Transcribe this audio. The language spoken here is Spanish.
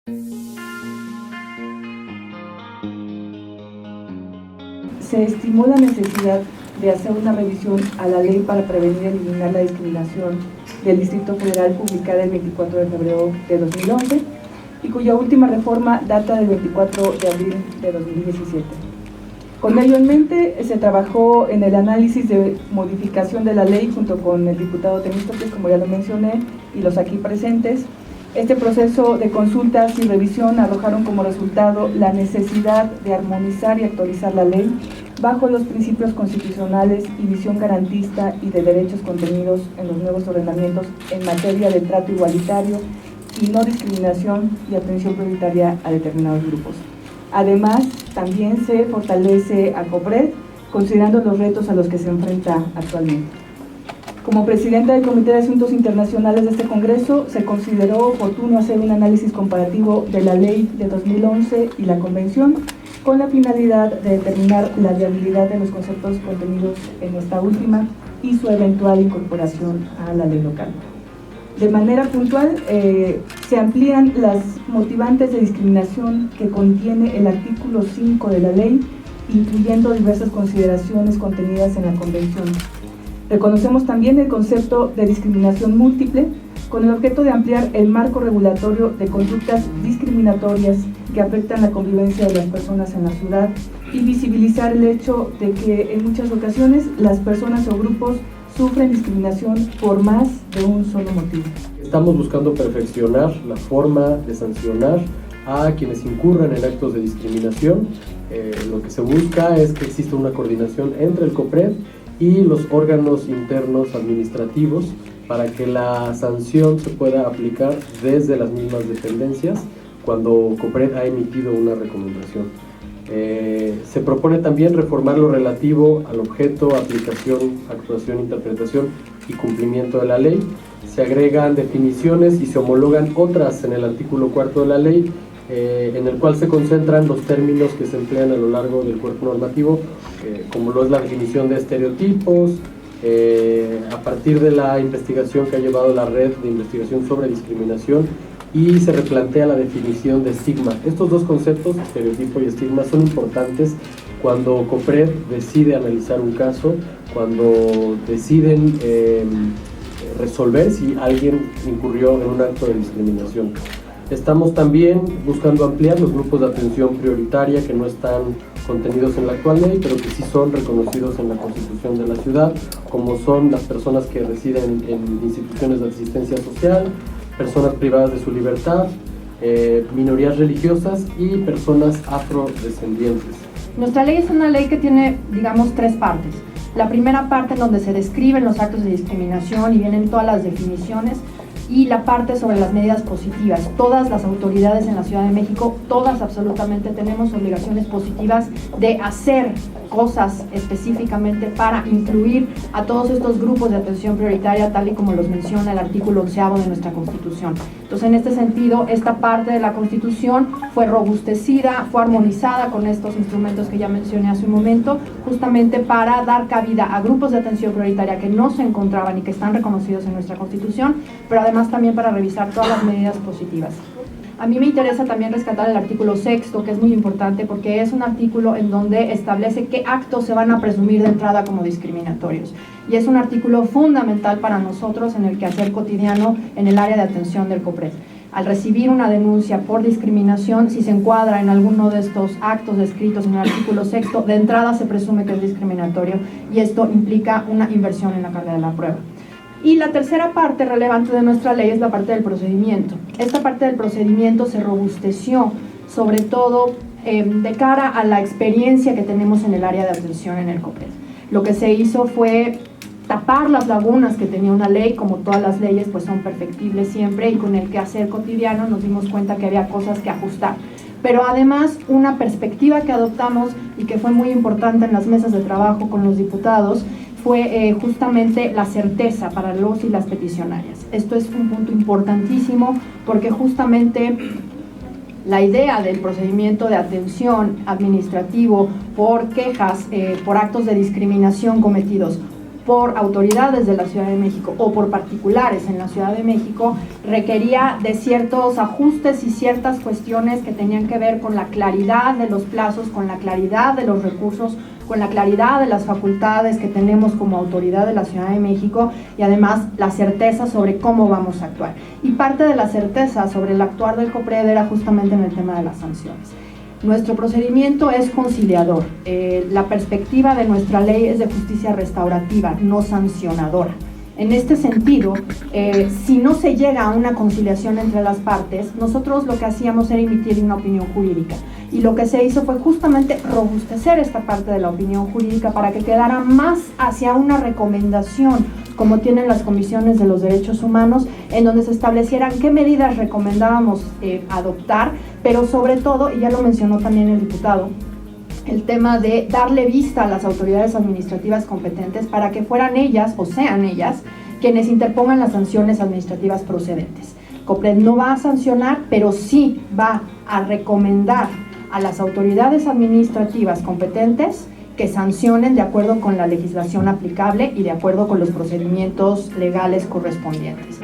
Se estimó la necesidad de hacer una revisión a la ley para prevenir y eliminar la discriminación del Distrito Federal, publicada el 24 de febrero de 2011 y cuya última reforma data del 24 de abril de 2017. Con ello en mente, se trabajó en el análisis de modificación de la ley junto con el diputado Temístocles, como ya lo mencioné, y los aquí presentes. Este proceso de consultas y revisión arrojaron como resultado la necesidad de armonizar y actualizar la ley bajo los principios constitucionales y visión garantista y de derechos contenidos en los nuevos ordenamientos en materia de trato igualitario y no discriminación y atención prioritaria a determinados grupos. Además, también se fortalece a COPRED, considerando los retos a los que se enfrenta actualmente. Como presidenta del Comité de Asuntos Internacionales de este Congreso, se consideró oportuno hacer un análisis comparativo de la Ley de 2011 y la Convención, con la finalidad de determinar la viabilidad de los conceptos contenidos en esta última y su eventual incorporación a la ley local. De manera puntual, se amplían las motivantes de discriminación que contiene el artículo 5 de la ley, incluyendo diversas consideraciones contenidas en la Convención. Reconocemos también el concepto de discriminación múltiple, con el objeto de ampliar el marco regulatorio de conductas discriminatorias que afectan la convivencia de las personas en la ciudad y visibilizar el hecho de que en muchas ocasiones las personas o grupos sufren discriminación por más de un solo motivo. Estamos buscando perfeccionar la forma de sancionar a quienes incurran en actos de discriminación. Lo que se busca es que exista una coordinación entre el COPRED y los órganos internos administrativos para que la sanción se pueda aplicar desde las mismas dependencias cuando COPRED ha emitido una recomendación. Se propone también reformar lo relativo al objeto, aplicación, actuación, interpretación y cumplimiento de la ley. Se agregan definiciones y se homologan otras en el artículo 4 de la ley, en el cual se concentran los términos que se emplean a lo largo del cuerpo normativo, como lo es la definición de estereotipos, a partir de la investigación que ha llevado la red de investigación sobre discriminación, y se replantea la definición de estigma. Estos dos conceptos, estereotipo y estigma, son importantes cuando COPRED decide analizar un caso, cuando deciden resolver si alguien incurrió en un acto de discriminación. Estamos también buscando ampliar los grupos de atención prioritaria que no están contenidos en la actual ley, pero que sí son reconocidos en la Constitución de la ciudad, como son las personas que residen en instituciones de asistencia social, personas privadas de su libertad, minorías religiosas y personas afrodescendientes. Nuestra ley es una ley que tiene, digamos, tres partes. La primera parte en donde se describen los actos de discriminación y vienen todas las definiciones, y la parte sobre las medidas positivas. Todas las autoridades en la Ciudad de México, todas absolutamente, tenemos obligaciones positivas de hacer cosas específicamente para incluir a todos estos grupos de atención prioritaria, tal y como los menciona el artículo 11º de nuestra Constitución. Entonces, en este sentido, esta parte de la Constitución fue robustecida, fue armonizada con estos instrumentos que ya mencioné hace un momento, justamente para dar cabida a grupos de atención prioritaria que no se encontraban y que están reconocidos en nuestra Constitución, pero además también para revisar todas las medidas positivas. A mí me interesa también rescatar el artículo 6º, que es muy importante porque es un artículo en donde establece qué actos se van a presumir de entrada como discriminatorios. Y es un artículo fundamental para nosotros en el quehacer cotidiano en el área de atención del COPRED. Al recibir una denuncia por discriminación, si se encuadra en alguno de estos actos descritos en el artículo 6º, de entrada se presume que es discriminatorio y esto implica una inversión en la carga de la prueba. Y la tercera parte relevante de nuestra ley es la parte del procedimiento. Esta parte del procedimiento se robusteció, sobre todo de cara a la experiencia que tenemos en el área de atención en el COPRED. Lo que se hizo fue tapar las lagunas que tenía una ley, como todas las leyes pues son perfectibles siempre, y con el quehacer cotidiano nos dimos cuenta que había cosas que ajustar. Pero además una perspectiva que adoptamos y que fue muy importante en las mesas de trabajo con los diputados fue justamente la certeza para los y las peticionarias. Esto es un punto importantísimo porque justamente la idea del procedimiento de atención administrativo por quejas, por actos de discriminación cometidos por autoridades de la Ciudad de México o por particulares en la Ciudad de México requería de ciertos ajustes y ciertas cuestiones que tenían que ver con la claridad de los plazos, con la claridad de los recursos, con la claridad de las facultades que tenemos como autoridad de la Ciudad de México y además la certeza sobre cómo vamos a actuar. Y parte de la certeza sobre el actuar del COPRED era justamente en el tema de las sanciones. Nuestro procedimiento es conciliador. La perspectiva de nuestra ley es de justicia restaurativa, no sancionadora. En este sentido, si no se llega a una conciliación entre las partes, nosotros lo que hacíamos era emitir una opinión jurídica. Y lo que se hizo fue justamente robustecer esta parte de la opinión jurídica para que quedara más hacia una recomendación, como tienen las comisiones de los derechos humanos, en donde se establecieran qué medidas recomendábamos adoptar, pero sobre todo, y ya lo mencionó también el diputado, el tema de darle vista a las autoridades administrativas competentes para que fueran ellas, o sean ellas, quienes interpongan las sanciones administrativas procedentes. COPRED no va a sancionar, pero sí va a recomendar a las autoridades administrativas competentes que sancionen de acuerdo con la legislación aplicable y de acuerdo con los procedimientos legales correspondientes.